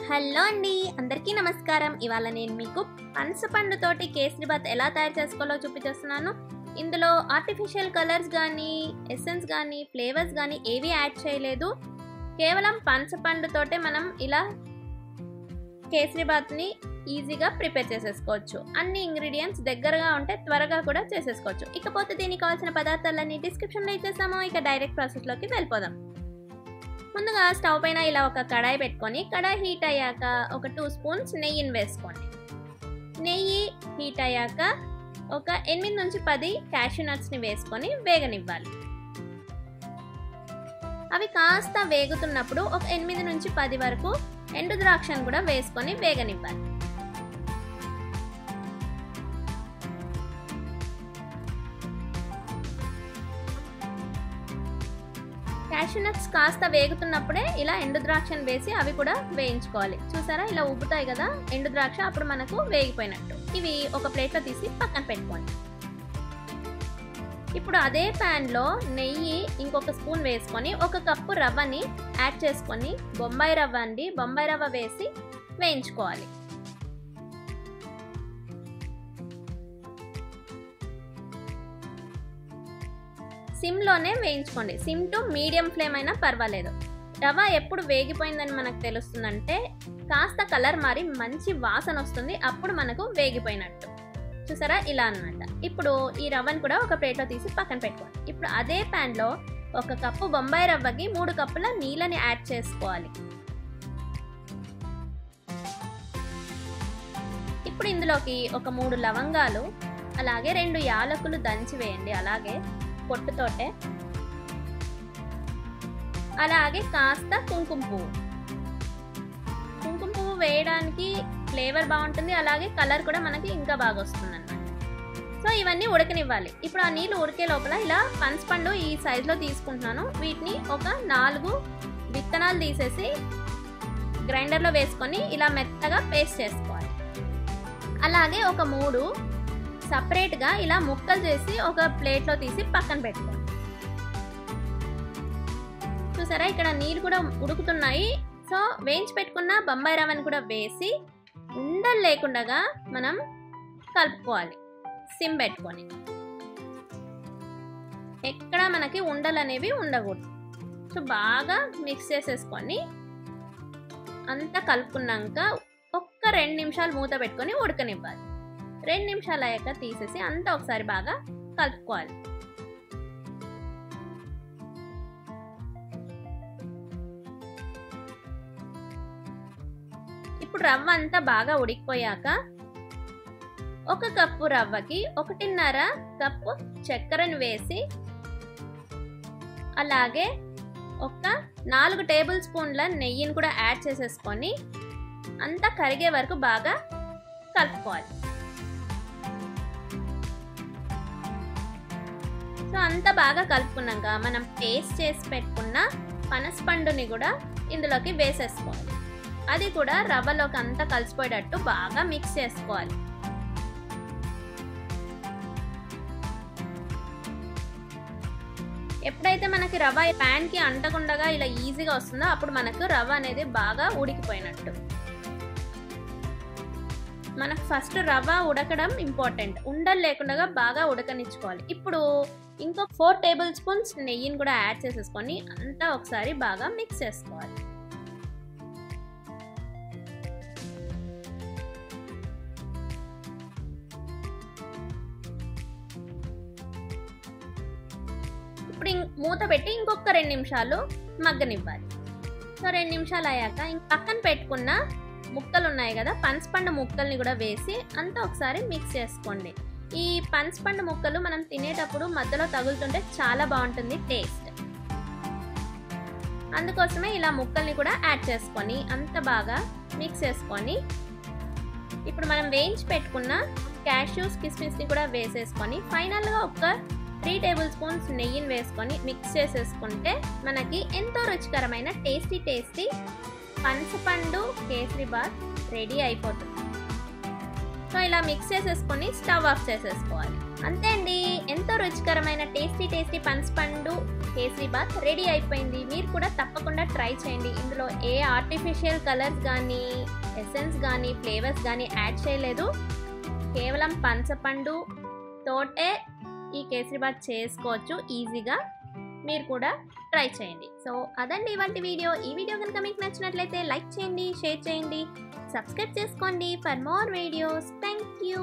Hello అండి, అందరికీ నమస్కారం. ఇవాళ నేను మీకు పనసపండుతోటి కేసరిబాత్ ఎలా తయారు చేసుకోవాలో చూపించేస్తున్నాను. ఇందులో ఆర్టిఫిషియల్ కలర్స్ కానీ ఎసెన్స్ కానీ ఫ్లేవర్స్ కానీ ఏవి యాడ్ చేయలేదు. కేవలం పనసపండుతోటే మనం ఇలా కేసరిబాత్ని ఈజీగా ప్రిపేర్ చేసేసుకోవచ్చు. అన్ని ఇంగ్రీడియంట్స్ దగ్గరగా ఉంటే త్వరగా కూడా చేసేసుకోవచ్చు. ఇకపోతే దీనికి కావాల్సిన పదార్థాలన్నీ డిస్క్రిప్షన్లో ఇచ్చేసాము. ఇక డైరెక్ట్ ప్రాసెస్లోకి వెళ్ళిపోదాం. ముందుగా స్టవ్ పైన ఇలా ఒక కడాయి పెట్టుకొని, కడాయి హీట్ అయ్యాక ఒక 2 స్పూన్స్ నెయ్యిని వేసుకోండి. నెయ్యి హీట్ అయ్యాక ఒక 8 నుంచి 10 క్యాష్యూ నట్స్ని వేసుకొని వేగనివ్వాలి. అవి కాస్త వేగుతున్నప్పుడు ఒక 8 నుంచి 10 వరకు ఎండు ద్రాక్షను కూడా వేసుకొని వేగనివ్వాలి. క్యాష్యూ నట్స్ కాస్త వేగుతున్నప్పుడే ఇలా ఎండు ద్రాక్షను వేసి అవి కూడా వేయించుకోవాలి. చూసారా, ఇలా ఉబ్బుతాయి కదా ఎండు ద్రాక్ష, అప్పుడు మనకు వేగిపోయినట్టు. ఇవి ఒక ప్లేట్లో తీసి పక్కన పెట్టుకోండి. ఇప్పుడు అదే ప్యాన్లో నెయ్యి ఇంకొక స్పూన్ వేసుకొని 1 కప్పు రవ్వని యాడ్ చేసుకొని, బొంబాయి రవ్వ వేసి వేయించుకోవాలి. సిమ్లోనే వేయించుకోండి. సిమ్ టు మీడియం ఫ్లేమ్ అయినా పర్వాలేదు. రవ్వ ఎప్పుడు వేగిపోయిందని మనకు తెలుస్తుందంటే కాస్త కలర్ మారి మంచి వాసన వస్తుంది, అప్పుడు మనకు వేగిపోయినట్టు. చూసారా, ఇలా అన్నమాట. ఇప్పుడు ఈ రవ్వను కూడా ఒక ప్లేట్లో తీసి పక్కన పెట్టుకోండి. ఇప్పుడు అదే ప్యాన్లో 1 కప్పు బొంబాయి రవ్వకి 3 కప్పుల నీళ్ళని యాడ్ చేసుకోవాలి. ఇప్పుడు ఇందులోకి ఒక 3 లవంగాలు, అలాగే 2 యాలకులు దంచి వేయండి, అలాగే పొట్టుతోటే. అలాగే కాస్త కుంకుమ పువ్వు వేయడానికి ఫ్లేవర్ బాగుంటుంది, అలాగే కలర్ కూడా మనకి ఇంకా బాగా వస్తుంది అన్నమాట. సో ఇవన్నీ ఉడకనివ్వాలి. ఇప్పుడు ఆ నీళ్ళు ఉడికే లోపల ఇలా పనసపండు ఈ సైజులో తీసుకుంటున్నాను. వీటిని ఒక 4 విత్తనాలు తీసేసి గ్రైండర్లో వేసుకొని ఇలా మెత్తగా పేస్ట్ చేసుకోవాలి. అలాగే ఒక 3 సపరేట్గా ఇలా ముక్కలు చేసి ఒక ప్లేట్లో తీసి పక్కన పెట్టుకోండి. చూసారా, ఇక్కడ నీళ్ళు కూడా ఉడుకుతున్నాయి. సో వేయించి పెట్టుకున్న బొంబాయి రవ్వని కూడా వేసి ఉండలు లేకుండా మనం కలుపుకోవాలి, సిమ్ పెట్టుకొని. ఎక్కడ మనకి ఉండలు అనేవి ఉండకూడదు. సో బాగా మిక్స్ చేసేసుకొని అంతా కలుపుకున్నాక ఒక్క 2 నిమిషాలు మూత పెట్టుకొని ఉడకనివ్వాలి. 2 నిమిషాలు అయ్యాక తీసేసి అంతా ఒకసారి బాగా కలుపుకోవాలి. ఇప్పుడు రవ్వ అంతా బాగా ఉడికిపోయాక 1 కప్పు రవ్వకి 1.5 కప్పు చక్కెరను వేసి, అలాగే ఒక 4 టేబుల్ స్పూన్ల నెయ్యిని కూడా యాడ్ చేసేసుకొని అంతా కరిగే వరకు బాగా కలుపుకోవాలి. సో అంతా బాగా కలుపుకున్నాక మనం పేస్ట్ చేసి పెట్టుకున్న పనసపండుని కూడా ఇందులోకి వేసేసుకోవాలి. అది కూడా రవ్వలోకి అంతా కలిసిపోయేటట్టు బాగా మిక్స్ చేసుకోవాలి. ఎప్పుడైతే మనకి రవ్వ ప్యాన్కి అంటకుండా ఇలా ఈజీగా వస్తుందో అప్పుడు మనకు రవ్వ అనేది బాగా ఉడికిపోయినట్టు. మనకు ఫస్ట్ రవ్వ ఉడకడం ఇంపార్టెంట్, ఉండలు లేకుండా బాగా ఉడకనిచ్చుకోవాలి. ఇప్పుడు ఇంకో 4 టేబుల్ స్పూన్స్ నెయ్యిని కూడా యాడ్ చేసేసుకొని అంతా ఒకసారి బాగా మిక్స్ చేసుకోవాలి. ఇప్పుడు మూత పెట్టి ఇంకొక 2 నిమిషాలు మగ్గనివ్వాలి. సో 2 నిమిషాలు అయ్యాక పక్కన పెట్టుకున్న ముక్కలు ఉన్నాయి కదా, పనసపండు ముక్కల్ని కూడా వేసి అంతా ఒకసారి మిక్స్ చేసుకోండి. ఈ పనసపండు ముక్కలు మనం తినేటప్పుడు మధ్యలో తగులుతుంటే చాలా బాగుంటుంది టేస్ట్. అందుకోసమే ఇలా ముక్కల్ని కూడా యాడ్ చేసుకొని అంత బాగా మిక్స్ చేసుకొని, ఇప్పుడు మనం వేయించి పెట్టుకున్న క్యాష్యూస్ కిస్మిస్ని కూడా వేసేసుకొని ఫైనల్గా ఒక 3 టేబుల్ స్పూన్స్ నెయ్యిని వేసుకొని మిక్స్ చేసేసుకుంటే మనకి ఎంతో రుచికరమైన టేస్టీ పనసపండు కేసరిబాత్ రెడీ అయిపోతుంది. సో ఇలా మిక్స్ చేసేసుకొని స్టవ్ ఆఫ్ చేసేసుకోవాలి. అంతే అండి, ఎంతో రుచికరమైన టేస్టీ పనసపండు కేసరి బాత్ రెడీ అయిపోయింది. మీరు కూడా తప్పకుండా ట్రై చేయండి. ఇందులో ఏ ఆర్టిఫిషియల్ కలర్స్ కానీ ఎసెన్స్ కానీ ఫ్లేవర్స్ కానీ యాడ్ చేయలేదు. కేవలం పనసపండు తోటే ఈ కేసరి బాత్ చేసుకోవచ్చు ఈజీగా. మీరు కూడా ట్రై చేయండి. సో అదండి ఇవాల్టి వీడియో. ఈ వీడియో కనుక మీకు నచ్చినట్లయితే లైక్ చేయండి, షేర్ చేయండి, సబ్స్క్రైబ్ చేసుకోండి for more videos. Thank you.